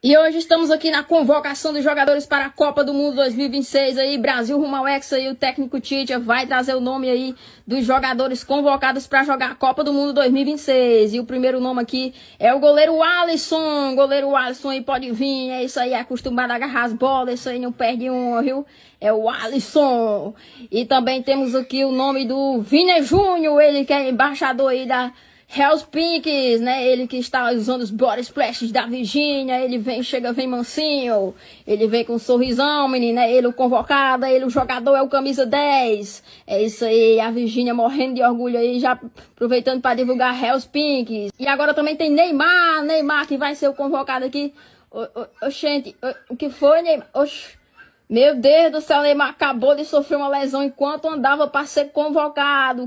E hoje estamos aqui na convocação dos jogadores para a Copa do Mundo 2026 aí, Brasil rumo ao Hexa, e o técnico Tite vai trazer o nome aí dos jogadores convocados para jogar a Copa do Mundo 2026. E o primeiro nome aqui é o goleiro Alisson. Goleiro Alisson aí pode vir, é isso aí, é acostumado a agarrar as bolas, isso aí não perde uma, viu? É o Alisson. E também temos aqui o nome do Vini Júnior, ele que é embaixador aí da Hells Pinks, né? Ele que está usando os body splashes da Virgínia. Ele vem, chega, vem mansinho. Ele vem com um sorrisão, menina. Ele o convocado, ele o jogador, é o camisa 10. É isso aí, a Virgínia morrendo de orgulho aí, já aproveitando para divulgar Hells Pinks. E agora também tem Neymar que vai ser o convocado aqui. Oxente, o que foi, Neymar? Oxi. Meu Deus do céu, Neymar acabou de sofrer uma lesão enquanto andava para ser convocado.